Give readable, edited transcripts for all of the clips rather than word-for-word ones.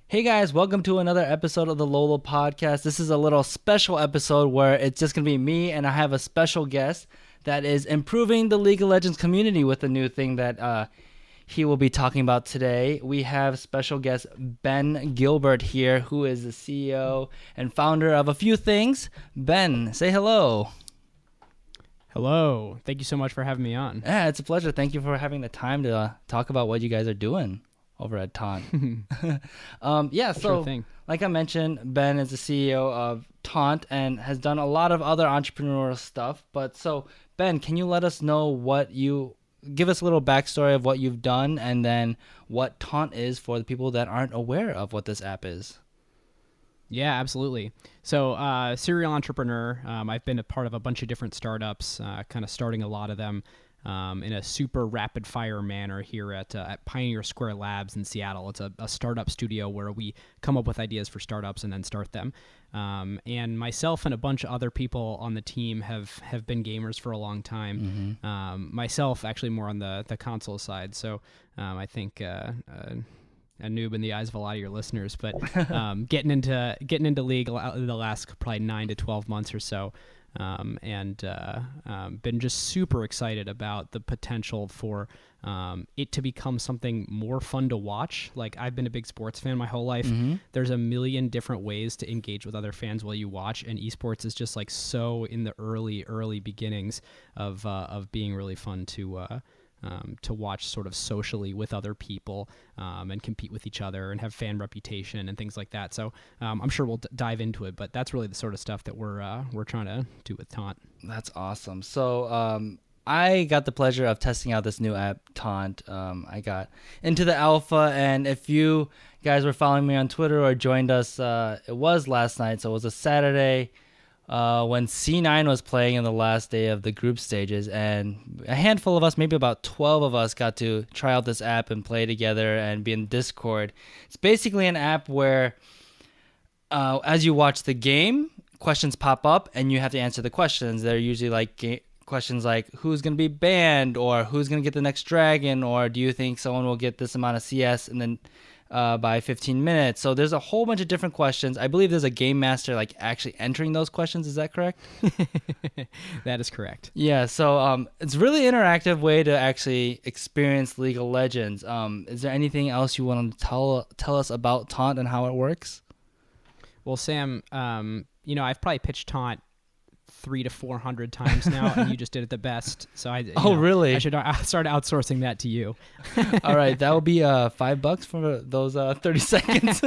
Hey guys, welcome to another episode of the LOLA podcast. This is a little special episode where it's just going to be me and I have a special guest that is improving the League of Legends community with a new thing that he will be talking about today. We have special guest Ben Gilbert here, who is the CEO and founder of a few things. Ben, say hello. Hello. Thank you so much for having me on. Yeah, it's a pleasure. Thank you for having the time to talk about what you guys are doing over at Taunt. Sure thing. Like I mentioned, Ben is the CEO of Taunt and has done a lot of other entrepreneurial stuff. But so, Ben, can you let us know give us a little backstory of what you've done and then what Taunt is for the people that aren't aware of what this app is? Yeah, absolutely. So, serial entrepreneur. I've been a part of a bunch of different startups, kind of starting a lot of them in a super rapid fire manner here at Pioneer Square Labs in Seattle. It's a startup studio where we come up with ideas for startups and then start them. And myself and a bunch of other people on the team have been gamers for a long time. Myself, actually, more on the console side. So I think a noob in the eyes of a lot of your listeners, but getting into League the last probably 9 to 12 months or so. Been just super excited about the potential for it to become something more fun to watch. Like, I've been a big sports fan my whole life. There's a million different ways to engage with other fans while you watch, and esports is just like so in the early beginnings of being really fun to watch sort of socially with other people and compete with each other and have fan reputation and things like that. So I'm sure we'll dive into it, but that's really the sort of stuff that we're trying to do with Taunt. That's awesome. So I got the pleasure of testing out this new app, Taunt. I got into the alpha, and if you guys were following me on Twitter or joined us, it was last night, so it was a Saturday when C9 was playing in the last day of the group stages, and a handful of us, maybe about 12 of us, got to try out this app and play together and be in Discord. It's basically an app where as you watch the game, questions pop up and you have to answer the questions. They're usually like questions like who's going to be banned, or who's going to get the next dragon, or do you think someone will get this amount of CS and then by 15 minutes. So there's a whole bunch of different questions. I believe there's a game master like actually entering those questions. Is that correct? That is correct. Yeah. So it's a really interactive way to actually experience League of Legends. Is there anything else you want to tell us about Taunt and how it works? Well, Sam, I've probably pitched Taunt 300 to 400 times now, and you just did it the best. So really? I should start outsourcing that to you. All right, that will be $5 for those 30 seconds.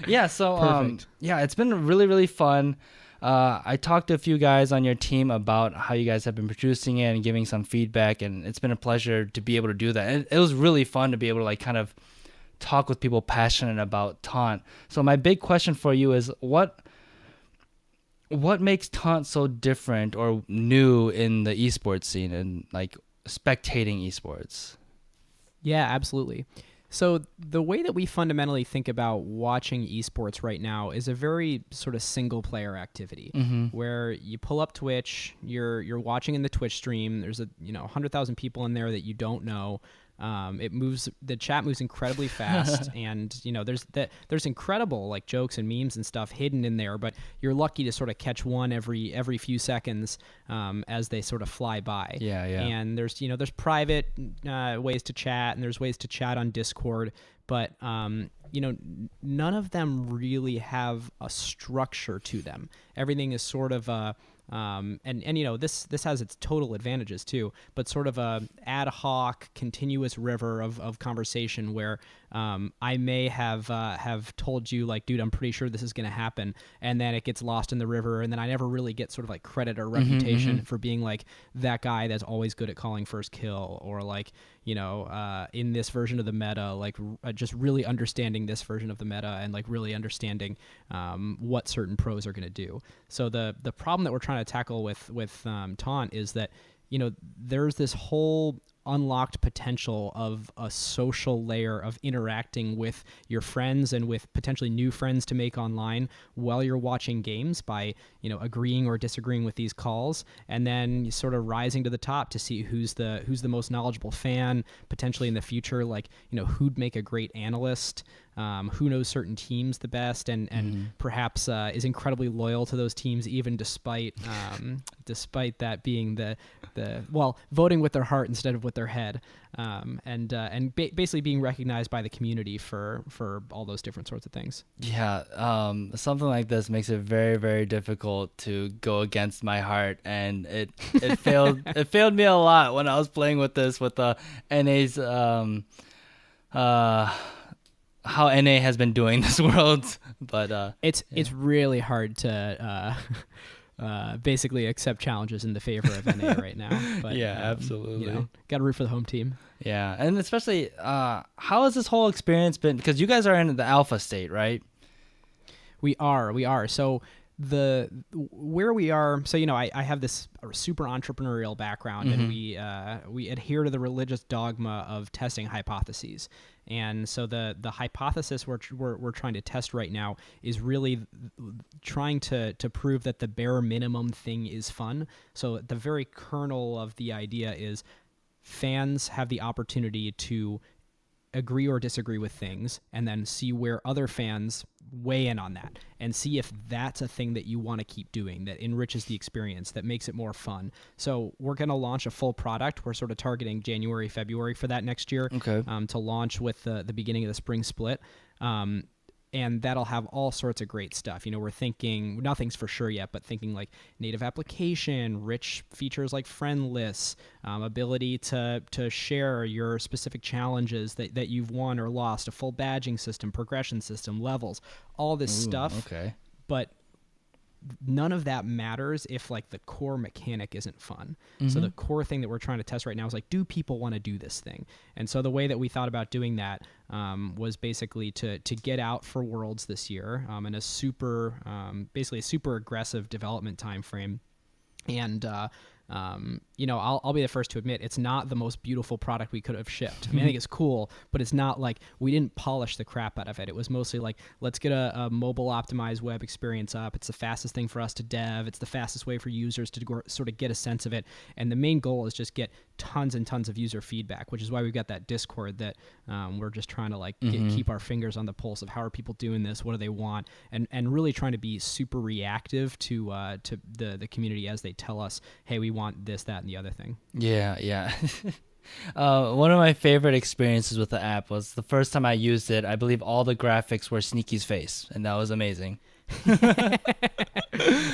Yeah. So it's been really, really fun. I talked to a few guys on your team about how you guys have been producing it and giving some feedback, and it's been a pleasure to be able to do that. And it was really fun to be able to like kind of talk with people passionate about Taunt. So my big question for you is what makes Taunt so different or new in the esports scene and like spectating esports? Yeah, absolutely. So the way that we fundamentally think about watching esports right now is a very sort of single player activity where you pull up Twitch, you're watching in the Twitch stream. There's 100,000 people in there that you don't know. The chat moves incredibly fast, and there's incredible like jokes and memes and stuff hidden in there, but you're lucky to sort of catch one every few seconds as they sort of fly by. Yeah. And there's private ways to chat, and there's ways to chat on Discord, but none of them really have a structure to them. Everything is sort of this has its total advantages too, but sort of a ad hoc, continuous river of conversation where I may have told you like, dude, I'm pretty sure this is going to happen, and then it gets lost in the river, and then I never really get sort of like credit or reputation for being like that guy that's always good at calling first kill, or like in this version of the meta, like just really understanding this version of the meta and like really understanding what certain pros are going to do. So the problem that we're trying to tackle with Taunt is that there's this whole unlocked potential of a social layer of interacting with your friends and with potentially new friends to make online while you're watching games by, you know, agreeing or disagreeing with these calls, and then sort of rising to the top to see who's the most knowledgeable fan potentially in the future, like, you know, who'd make a great analyst, who knows certain teams the best, and perhaps is incredibly loyal to those teams, even despite that being the voting with their heart instead of with their head, and basically being recognized by the community for all those different sorts of things. Yeah, something like this makes it very, very difficult to go against my heart, and it failed me a lot when I was playing with this with the NA's how NA has been doing this world, but it's really hard to basically accept challenges in the favor of NA right now. But, yeah, absolutely. Got to root for the home team. Yeah, and especially, how has this whole experience been? Because you guys are in the alpha state, right? We are. So where we are, so I have this super entrepreneurial background, and we adhere to the religious dogma of testing hypotheses. And so the hypothesis we're trying to test right now is really trying to prove that the bare minimum thing is fun. So the very kernel of the idea is fans have the opportunity to agree or disagree with things, and then see where other fans weigh in on that, and see if that's a thing that you want to keep doing, that enriches the experience, that makes it more fun. So we're going to launch a full product. We're sort of targeting January, February for that next year, to launch with the beginning of the spring split. And that'll have all sorts of great stuff. We're thinking, nothing's for sure yet, but thinking like native application, rich features like friend lists, ability to share your specific challenges that you've won or lost, a full badging system, progression system, levels, all this stuff. Okay. But none of that matters if like the core mechanic isn't fun. So the core thing that we're trying to test right now is like, do people want to do this thing? And so the way that we thought about doing that was basically to get out for Worlds this year in a super aggressive development time frame. And I'll be the first to admit it's not the most beautiful product we could have shipped. I mean, I think it's cool, but it's not like we didn't polish the crap out of it. It was mostly like, let's get a mobile optimized web experience up. It's the fastest thing for us to dev. It's the fastest way for users to sort of get a sense of it. And the main goal is just get tons and tons of user feedback, which is why we've got that Discord that we're just trying to like keep our fingers on the pulse of how are people doing this, what do they want, and really trying to be super reactive to the community as they tell us, hey, we want this, that, and the other thing. Yeah. One of my favorite experiences with the app was the first time I used it. I believe all the graphics were Sneaky's face, and that was amazing. Oh,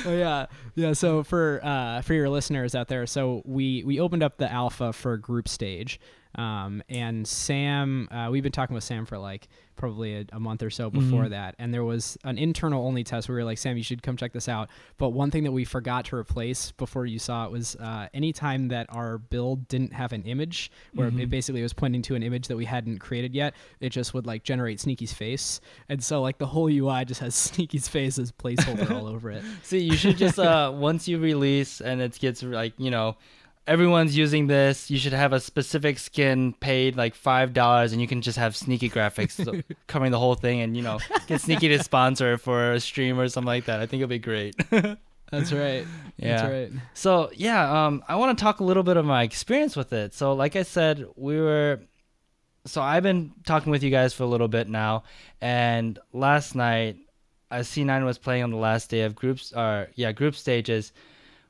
yeah. So for your listeners out there, so we opened up the alpha for group stage, and Sam, we've been talking with Sam for like probably a month or so before that, and there was an internal only test where we were like, Sam, you should come check this out. But one thing that we forgot to replace before you saw it was anytime that our build didn't have an image, where it basically was pointing to an image that we hadn't created yet, it just would like generate Sneaky's face. And so like the whole UI just has Sneaky's face as placeholder all over it. See, you should just once you release and it gets like, everyone's using this, you should have a specific skin paid like $5, and you can just have Sneaky graphics covering the whole thing, and get Sneaky to sponsor for a stream or something like that. I think it'll be great. That's right. Yeah. That's right. So I want to talk a little bit of my experience with it. So like I said, I've been talking with you guys for a little bit now, and last night as C9 was playing on the last day of group stages,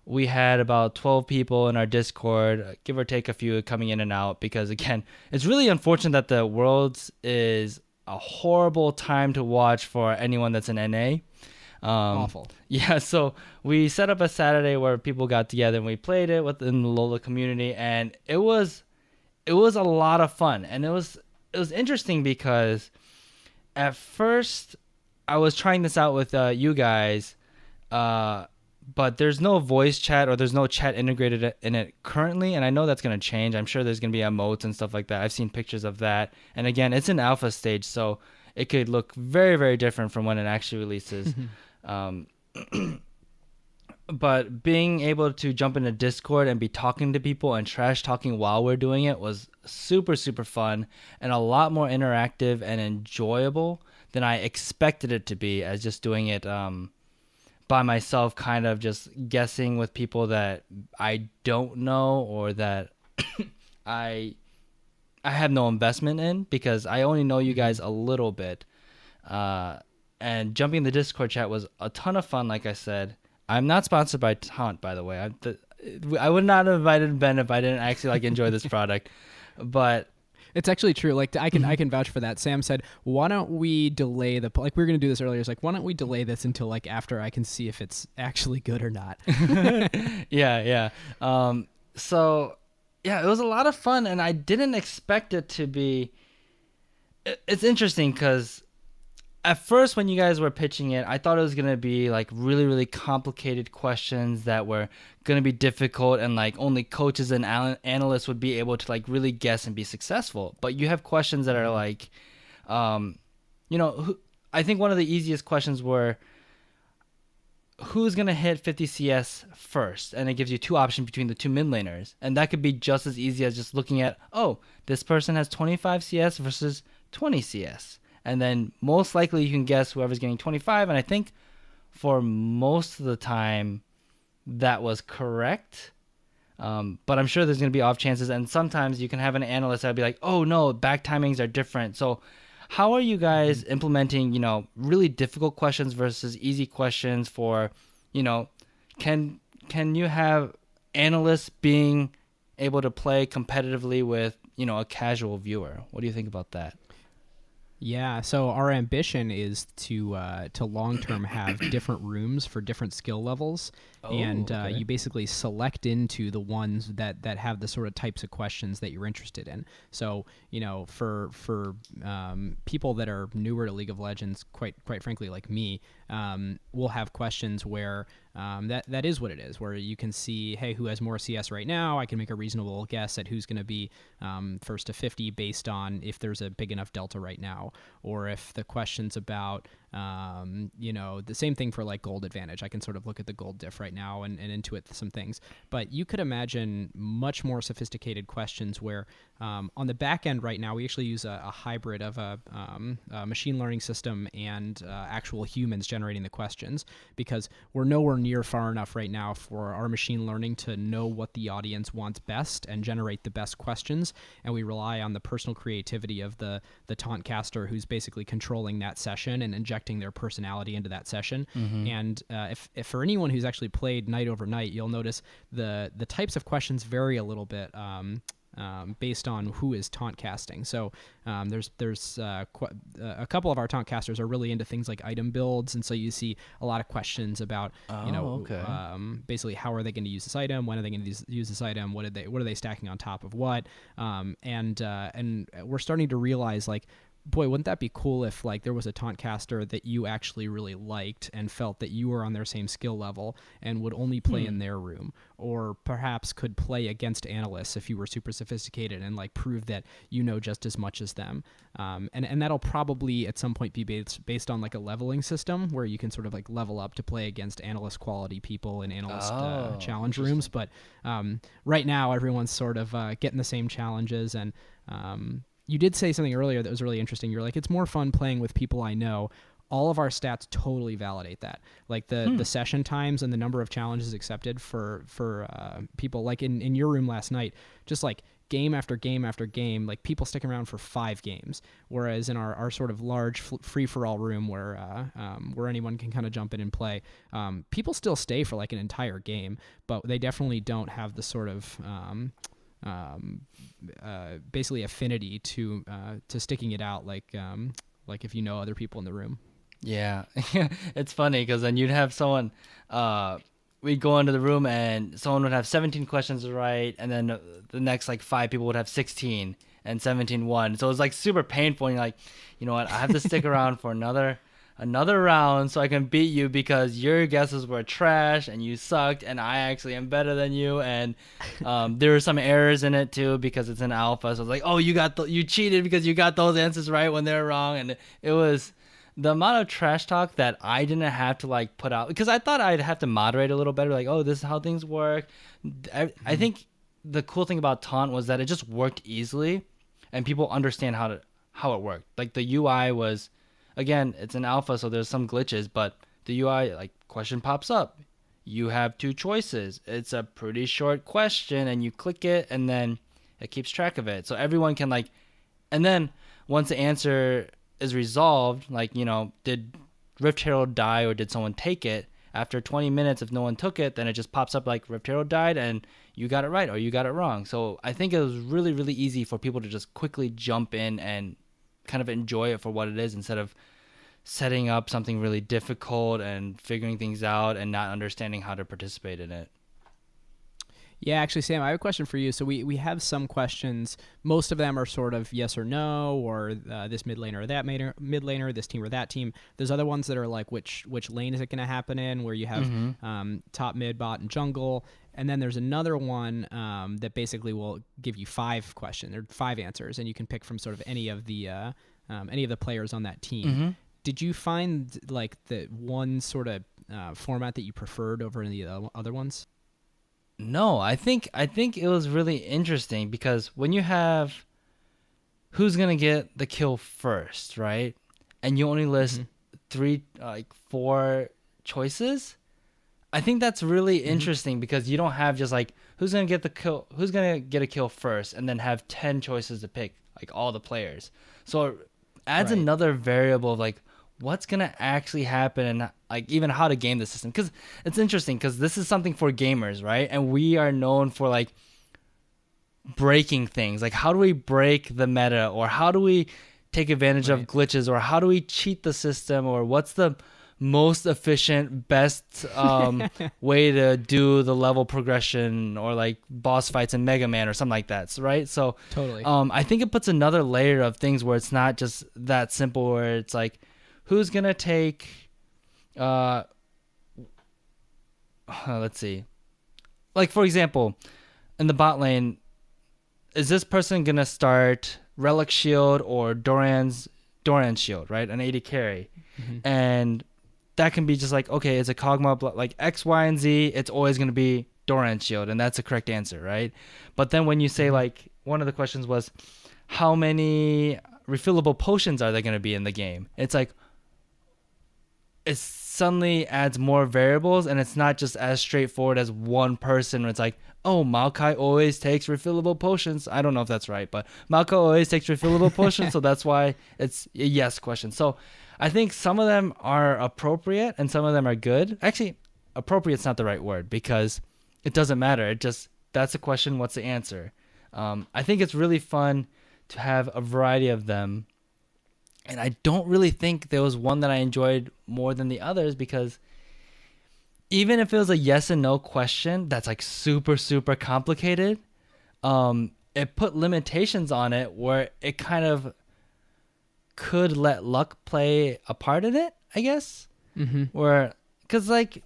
we had about 12 people in our Discord, give or take a few coming in and out, because again, it's really unfortunate that the Worlds is a horrible time to watch for anyone that's in NA. Awful. Yeah, so we set up a Saturday where people got together and we played it within the LOLA community, and it was a lot of fun. And it was interesting because at first I was trying this out with you guys, but there's no voice chat, or there's no chat integrated in it currently, and I know that's going to change. I'm sure there's going to be emotes and stuff like that. I've seen pictures of that. And again, it's in alpha stage, so it could look very, very different from when it actually releases. But being able to jump into Discord and be talking to people and trash talking while we're doing it was super, super fun, and a lot more interactive and enjoyable than I expected it to be, as just doing it by myself, kind of just guessing with people that I don't know, or that I have no investment in, because I only know you guys a little bit. And jumping in the Discord chat was a ton of fun. Like I said, I'm not sponsored by Taunt, by the way. I would not have invited Ben if I didn't actually like enjoy this product. But It's actually true. Like I can vouch for that. Sam said, "Why don't we delay the like we were gonna do this earlier? It's like why don't we delay this until like after I can see if it's actually good or not." yeah. So yeah, it was a lot of fun, and I didn't expect it to be. It's interesting because at first when you guys were pitching it, I thought it was gonna be like really, really complicated questions that were gonna be difficult, and like only coaches and analysts would be able to like really guess and be successful. But you have questions that are like, um, I think one of the easiest questions were who's gonna hit 50 CS first, and it gives you two options between the two mid laners, and that could be just as easy as just looking at, oh, this person has 25 CS versus 20 CS. And then most likely you can guess whoever's getting 25. And I think for most of the time that was correct. But I'm sure there's going to be off chances. And sometimes you can have an analyst that would be like, oh, no, back timings are different. So how are you guys implementing, really difficult questions versus easy questions for, can you have analysts being able to play competitively with, a casual viewer? What do you think about that? Yeah, so our ambition is to long term have different rooms for different skill levels, and Okay. you basically select into the ones that have the sort of types of questions that you're interested in. So for people that are newer to League of Legends, quite frankly, like me, we'll have questions where that is what it is, where you can see, hey, who has more CS right now? I can make a reasonable guess at who's going to be first to 50 based on if there's a big enough delta right now, or if the question's about, the same thing for like gold advantage. I can sort of look at the gold diff right now and intuit some things. But you could imagine much more sophisticated questions where on the back end right now, we actually use a hybrid of a machine learning system and actual humans generating the questions, because we're nowhere near far enough right now for our machine learning to know what the audience wants best and generate the best questions. And we rely on the personal creativity of the taunt caster who's basically controlling that session and injecting their personality into that session. And if for anyone who's actually played Night Over Night, you'll notice the types of questions vary a little bit. Based on who is taunt casting. So there's a couple of our taunt casters are really into things like item builds, and so you see a lot of questions about Okay. basically how are they going to use this item, when are they going to use this item, what are they stacking on top of what, and we're starting to realize like, boy, wouldn't that be cool if like there was a taunt caster that you actually really liked and felt that you were on their same skill level and would only play in their room, or perhaps could play against analysts if you were super sophisticated and like prove that you know just as much as them. And that'll probably at some point be based on like a leveling system where you can sort of like level up to play against analyst quality people in analyst challenge rooms. But right now everyone's sort of getting the same challenges. And you did say something earlier that was really interesting. You're like, it's more fun playing with people I know. All of our stats totally validate that. Like the session times and the number of challenges accepted for people like in your room last night, just like game after game after game, like people sticking around for 5 games. Whereas in our sort of large free-for-all room where anyone can kind of jump in and play, people still stay for like an entire game, but they definitely don't have the sort of basically affinity to sticking it out like if you know other people in the room. Yeah, it's funny because then you'd have someone, we'd go into the room and someone would have 17 questions right, and then the next like 5 people would have 16 and 17 won. So it was like super painful. And you're like, you know what, I have to stick around for another round so I can beat you because your guesses were trash and you sucked and I actually am better than you. And there were some errors in it too because it's an alpha. So it's like, oh, you cheated because you got those answers right when they're wrong. And it was the amount of trash talk that I didn't have to like put out because I thought I'd have to moderate a little better. Like, oh, this is how things work. I think the cool thing about Taunt was that it just worked easily and people understand how it worked. Like the UI was, again, it's an alpha, so there's some glitches, but the UI, like, question pops up. You have 2 choices. It's a pretty short question, and you click it, and then it keeps track of it. So everyone can, like, and then once the answer is resolved, like, did Rift Herald die or did someone take it? After 20 minutes, if no one took it, then it just pops up like Rift Herald died and you got it right or you got it wrong. So I think it was really, really easy for people to just quickly jump in and kind of enjoy it for what it is instead of setting up something really difficult and figuring things out and not understanding how to participate in it. Yeah, actually, Sam, I have a question for you. So we have some questions. Most of them are sort of yes or no, or this mid laner or that mid laner, this team or that team. There's other ones that are like which lane is it going to happen in, where you have top, mid, bot, and jungle. And then there's another one that basically will give you 5 questions or 5 answers, and you can pick from sort of any of the players on that team. Did you find like the one sort of format that you preferred over any of the other ones? No, I think it was really interesting because when you have who's gonna get the kill first, right? And you only list 4 choices. I think that's really interesting because you don't have just like who's gonna get a kill first, and then have 10 choices to pick, like all the players. So it adds another variable of like what's gonna actually happen and like even how to game the system, because it's interesting because this is something for gamers, right? And we are known for like breaking things, like how do we break the meta, or how do we take advantage of glitches, or how do we cheat the system, or what's the most efficient, best way to do the level progression or like boss fights in Mega Man or something like that, right? So Totally. I think it puts another layer of things where it's not just that simple, where it's like who's gonna take let's see, like for example, in the bot lane, is this person gonna start Relic Shield or Doran's Shield, right? An AD carry. And that can be just like, okay, it's a Kog'Maw, like X, Y, and Z, it's always going to be Doran's Shield, and that's the correct answer, right? But then when you say, like, one of the questions was, how many refillable potions are there going to be in the game? It's like, it suddenly adds more variables, and it's not just as straightforward as one person where it's like, oh, Maokai always takes refillable potions. I don't know if that's right, but Maokai always takes refillable potions, so that's why it's a yes question. So I think some of them are appropriate and some of them are good. Actually, appropriate's not the right word because it doesn't matter. That's a question, what's the answer? I think it's really fun to have a variety of them. And I don't really think there was one that I enjoyed more than the others, because even if it was a yes and no question that's like super, super complicated, it put limitations on it where it kind of could let luck play a part in it, I guess. Where, because like,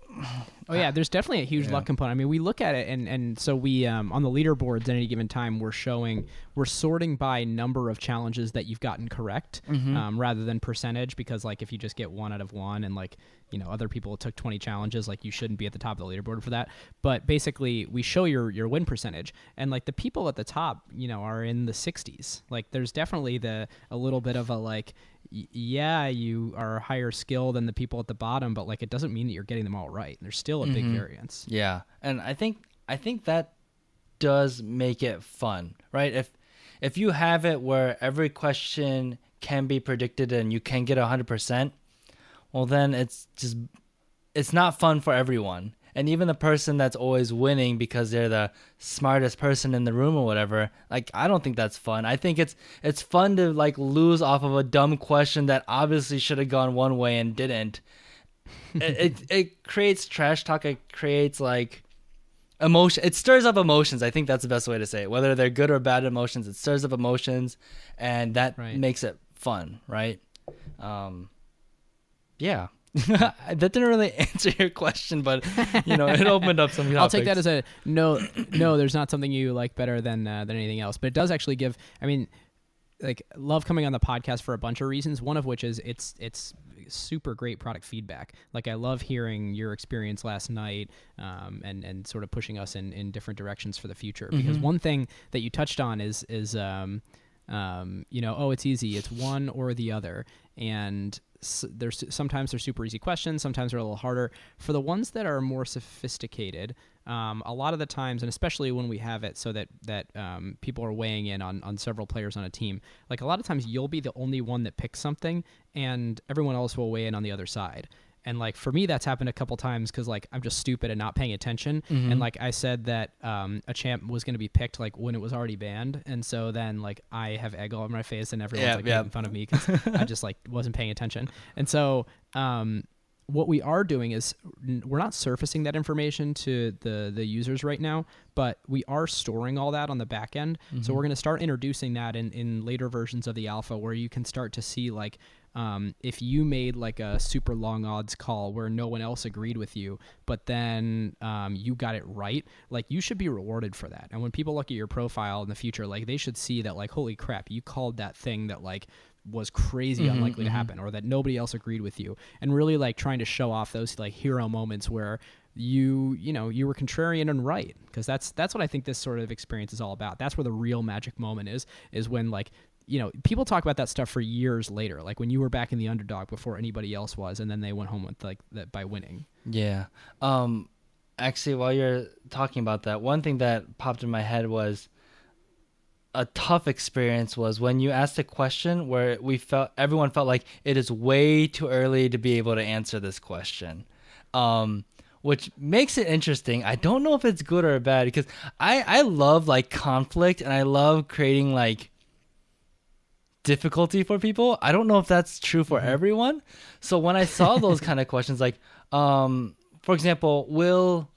oh yeah, there's definitely a huge luck component. I mean, we look at it, and so we on the leaderboards at any given time, we're sorting by number of challenges that you've gotten correct, rather than percentage, because like if you just get 1 out of 1 and like, you know, other people took 20 challenges, like you shouldn't be at the top of the leaderboard for that. But basically we show your win percentage, and like the people at the top, you know, are in the 60s. Like there's definitely a little bit of a like, yeah, you are higher skill than the people at the bottom, but like it doesn't mean that you're getting them all right. There's still a big variance. Yeah, and I think that does make it fun, right? If you have it where every question can be predicted and you can get 100%, well then it's not fun for everyone. And even the person that's always winning because they're the smartest person in the room or whatever, like I don't think that's fun. I think it's fun to like lose off of a dumb question that obviously should have gone one way and didn't. It creates trash talk. It creates like emotion. It stirs up emotions. I think that's the best way to say it. Whether they're good or bad emotions, it stirs up emotions, and that makes it fun, right? Yeah. That didn't really answer your question, but you know, it opened up some topics. I'll take that as a no. There's not something you like better than anything else, but it does actually give. I mean, like, love coming on the podcast for a bunch of reasons. One of which is it's super great product feedback. Like I love hearing your experience last night, and sort of pushing us in different directions for the future. Because one thing that you touched on is you know, oh, it's easy, it's one or the other. And sometimes they're super easy questions, sometimes they're a little harder. For the ones that are more sophisticated, a lot of the times, and especially when we have it so that people are weighing in on several players on a team, like a lot of times you'll be the only one that picks something, and everyone else will weigh in on the other side. And like for me, that's happened a couple times because like I'm just stupid and not paying attention. And like I said that a champ was going to be picked like when it was already banned, and so then like I have egg all over my face and everyone's making fun of me because I just like wasn't paying attention. And so what we are doing is we're not surfacing that information to the users right now, but we are storing all that on the back end. So we're going to start introducing that in later versions of the alpha, where you can start to see like if you made like a super long odds call where no one else agreed with you, but then you got it right, like you should be rewarded for that. And when people look at your profile in the future, like they should see that like, holy crap, you called that thing that like was crazy unlikely to happen, or that nobody else agreed with you, and really like trying to show off those like hero moments where you were contrarian and right, because that's what I think this sort of experience is all about. That's where the real magic moment is when like people talk about that stuff for years later, like when you were back in the underdog before anybody else was, and then they went home with like that by winning. Yeah. Actually, while you're talking about that, one thing that popped in my head was a tough experience was when you asked a question where everyone felt like it is way too early to be able to answer this question, which makes it interesting. I don't know if it's good or bad, because I love like conflict and I love creating like difficulty for people. I don't know if that's true for everyone. So when I saw those kind of questions, like for example, will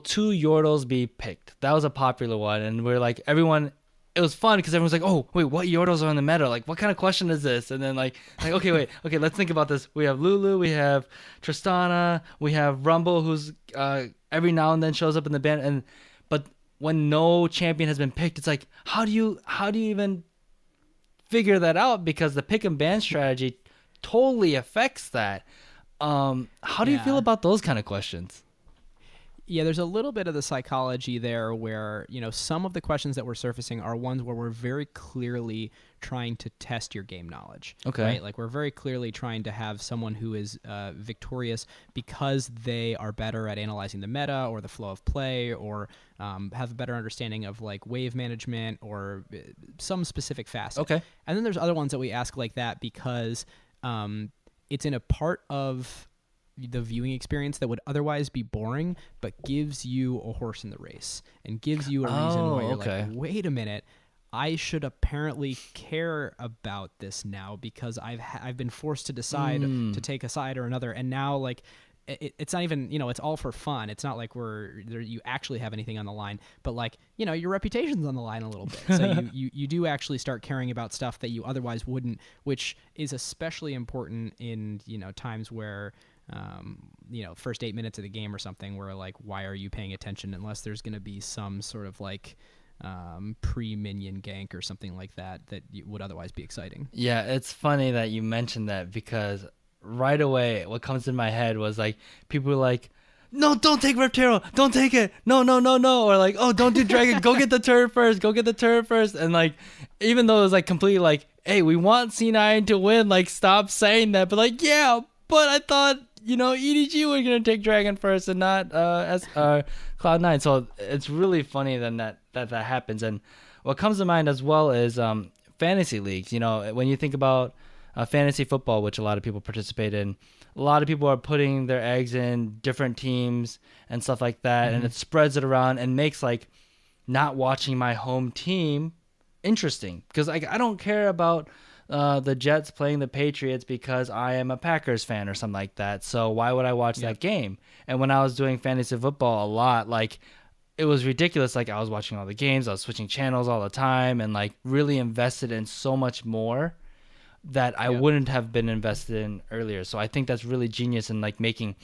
two Yordles be picked? That was a popular one, and we're like it was fun because everyone's like, oh, wait, what Yordles are in the meta? Like, what kind of question is this? And then like okay, let's think about this. We have Lulu, we have Tristana, we have Rumble, who's every now and then shows up in the ban. But when no champion has been picked, it's like, how do you even figure that out? Because the pick and ban strategy totally affects that. How do you feel about those kind of questions? Yeah, there's a little bit of the psychology there where, some of the questions that we're surfacing are ones where we're very clearly trying to test your game knowledge. Okay. Right? Like we're very clearly trying to have someone who is victorious because they are better at analyzing the meta or the flow of play, or have a better understanding of like wave management or some specific facet. Okay. And then there's other ones that we ask like that because it's in a part of the viewing experience that would otherwise be boring, but gives you a horse in the race and gives you a reason why you're like, wait a minute, I should apparently care about this now because I've been forced to decide to take a side or another, and now like it's not even, it's all for fun. It's not like you actually have anything on the line, but like, your reputation's on the line a little bit. So you do actually start caring about stuff that you otherwise wouldn't, which is especially important in, times where first 8 minutes of the game or something, where like, why are you paying attention unless there's going to be some sort of like pre-minion gank or something like that would otherwise be exciting. Yeah, it's funny that you mentioned that, because right away what comes in my head was like, people were like, no, don't take Reptero, don't take it, no, or like, oh, don't do Dragon, go get the turret first, and like, even though it was like completely like, hey, we want C9 to win, like, stop saying that, but like, yeah, but I thought, EDG were gonna take Dragon first and not Cloud9. So it's really funny then that happens. And what comes to mind as well is fantasy leagues. When you think about fantasy football, which a lot of people participate in, a lot of people are putting their eggs in different teams and stuff like that, and it spreads it around and makes like not watching my home team interesting, because like I don't care about the Jets playing the Patriots because I am a Packers fan or something like that. So why would I watch that game? And when I was doing fantasy football a lot, like, it was ridiculous. Like, I was watching all the games, I was switching channels all the time, and like really invested in so much more that I wouldn't have been invested in earlier. So I think that's really genius in like making,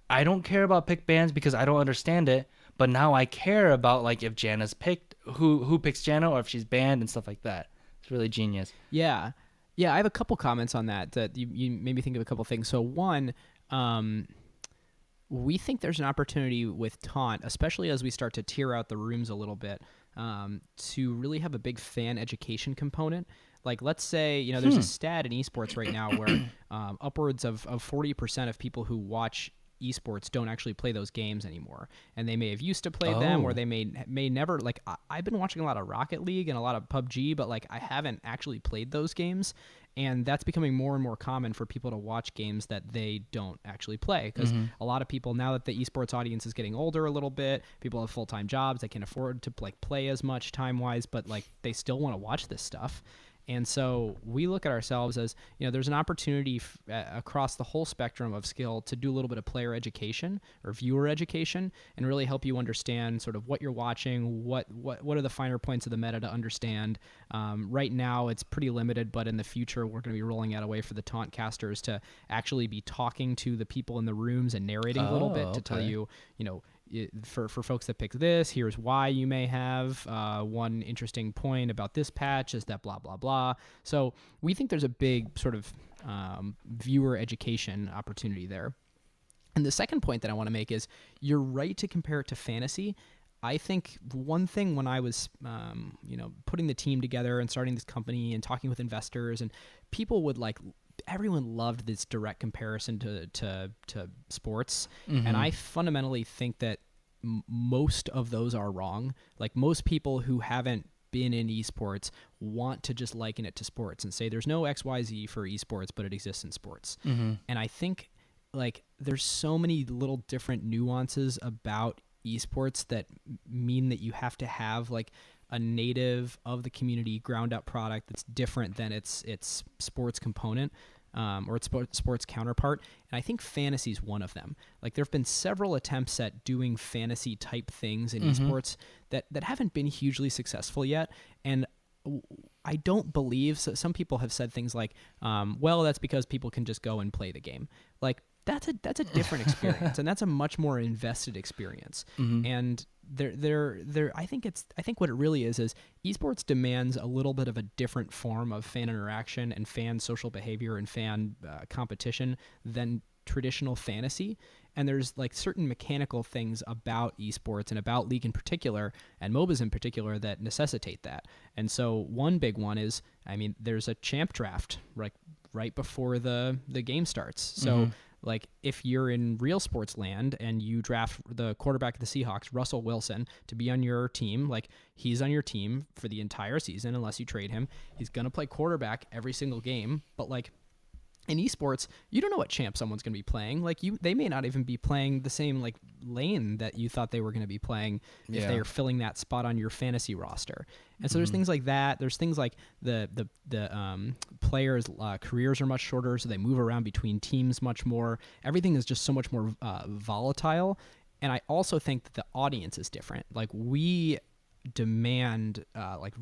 I don't care about pick bans because I don't understand it, but now I care about like if Janna's picked, who picks Janna, or if she's banned and stuff like that. It's really genius. Yeah, I have a couple comments on that you made me think of a couple things. So one, we think there's an opportunity with Taunt, especially as we start to tier out the rooms a little bit, to really have a big fan education component. Like, let's say, there's a stat in esports right now where upwards of 40% of people who watch esports don't actually play those games anymore, and they may have used to play them, or Oh. they may never. Like, I've been watching a lot of Rocket League and a lot of PUBG, but like I haven't actually played those games, and that's becoming more and more common for people to watch games that they don't actually play, because a lot of people, now that the esports audience is getting older a little bit, people have full-time jobs, they can afford to like play as much time wise, but like they still want to watch this stuff. And so we look at ourselves as, there's an opportunity across the whole spectrum of skill to do a little bit of player education or viewer education, and really help you understand sort of what you're watching, what are the finer points of the meta to understand. Right now it's pretty limited, but in the future we're going to be rolling out a way for the Taunt casters to actually be talking to the people in the rooms and narrating a little bit to tell you, for folks that pick this, here's why you may have one interesting point about this patch is that blah, blah, blah. So we think there's a big sort of viewer education opportunity there. And the second point that I want to make is you're right to compare it to fantasy. I think one thing when I was, putting the team together and starting this company and talking with investors, and people would everyone loved this direct comparison to sports. And I fundamentally think that most of those are wrong. Like, most people who haven't been in esports want to just liken it to sports and say there's no XYZ for esports, but it exists in sports. And I think there's so many little different nuances about esports that mean that you have to have a native of the community ground up product that's different than its sports component, or its sports counterpart. And I think fantasy is one of them. There have been several attempts at doing fantasy type things in esports that haven't been hugely successful yet. And I don't believe, so some people have said things like, well, that's because people can just go and play the game. That's a different experience, and that's a much more invested experience. And I think what it really is esports demands a little bit of a different form of fan interaction and fan social behavior and fan competition than traditional fantasy. And there's certain mechanical things about esports and about League in particular, and MOBAs in particular, that necessitate that. And so one big one is, there's a champ draft right before the game starts. So if you're in real sports land and you draft the quarterback of the Seahawks, Russell Wilson, to be on your team, he's on your team for the entire season unless you trade him. He's going to play quarterback every single game, but in esports, you don't know what champ someone's going to be playing. They may not even be playing the same lane that you thought they were going to be playing if they are filling that spot on your fantasy roster. And so there's things like that. There's things like the players' careers are much shorter, so they move around between teams much more. Everything is just so much more volatile. And I also think that the audience is different. We demand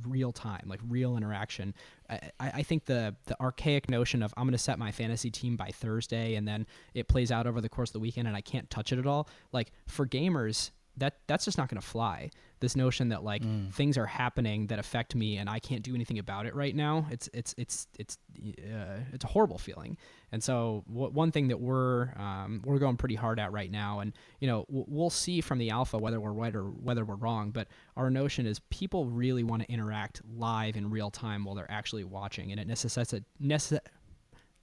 real time, real interaction. I think the archaic notion of I'm going to set my fantasy team by Thursday and then it plays out over the course of the weekend and I can't touch it at all. For gamers, that's just not going to fly. This notion that things are happening that affect me and I can't do anything about it right now. It's a horrible feeling. And so one thing that we're going pretty hard at right now, and we'll see from the alpha whether we're right or whether we're wrong. But our notion is people really want to interact live in real time while they're actually watching, and it can't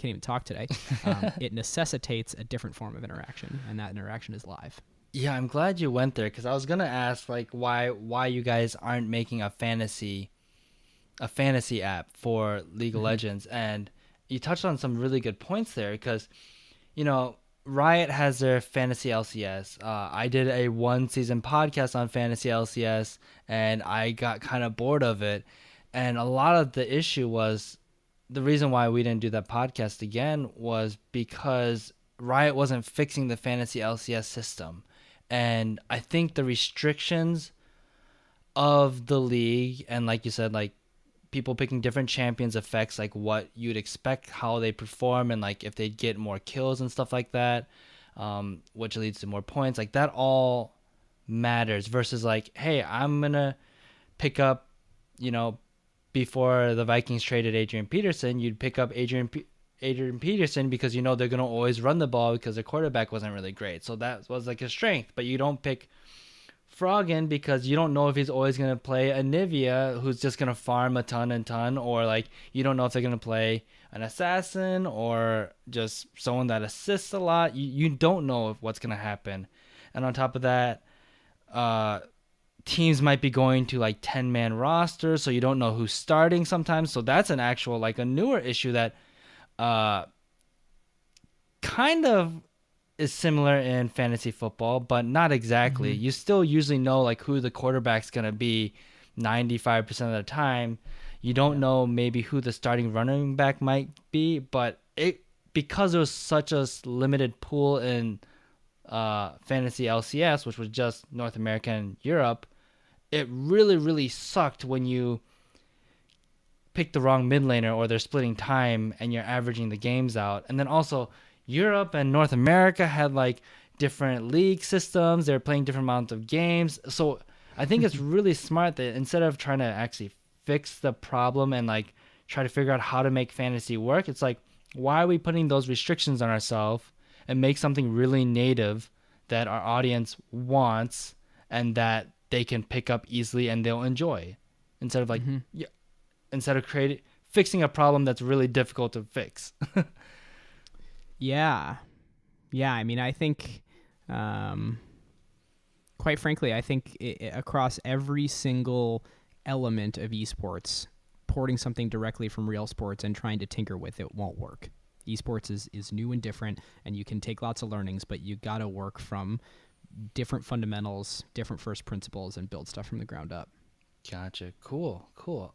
even talk today. It necessitates a different form of interaction, and that interaction is live. Yeah, I'm glad you went there, because I was gonna ask why you guys aren't making a fantasy app for League of Legends, and you touched on some really good points there, because Riot has their fantasy LCS. I did a 1-season podcast on fantasy LCS, and I got kind of bored of it, and a lot of the issue was the reason why we didn't do that podcast again was because Riot wasn't fixing the fantasy LCS system. And I think the restrictions of the league, and like you said, people picking different champions affects what you'd expect, how they perform, and if they get more kills and stuff like that, which leads to more points. That all matters versus hey, I'm gonna pick up, before the Vikings traded Adrian Peterson, you'd pick up Adrian Peterson because they're going to always run the ball because their quarterback wasn't really great. So that was a strength, but you don't pick Froggen because you don't know if he's always going to play a Nivea who's just going to farm a ton and ton, or like you don't know if they're going to play an assassin or just someone that assists a lot. You don't know what's going to happen. And on top of that, uh, teams might be going to like 10-man rosters, so you don't know who's starting sometimes. So that's an actual, like a newer issue that uh, kind of is similar in fantasy football, but not exactly. Mm-hmm. You still usually know like who the quarterback's going to be 95% of the time. You don't Yeah. know maybe who the starting running back might be, but it because there was such a limited pool in fantasy LCS, which was just North America and Europe, it really, really sucked when you pick the wrong mid laner or they're splitting time and you're averaging the games out. And then also Europe and North America had like different league systems. They're playing different amounts of games. So I think it's really smart that instead of trying to actually fix the problem and like try to figure out how to make fantasy work, it's like, why are we putting those restrictions on ourselves and make something really native that our audience wants and that they can pick up easily and they'll enjoy, instead of like, Mm-hmm. yeah, instead of creating fixing a problem that's really difficult to fix. Yeah. Yeah. I mean, I think, um, quite frankly, I think across every single element of esports, porting something directly from real sports and trying to tinker with it won't work. Esports is new and different, and you can take lots of learnings, but you got to work from different fundamentals, different first principles, and build stuff from the ground up. Gotcha. Cool. Cool.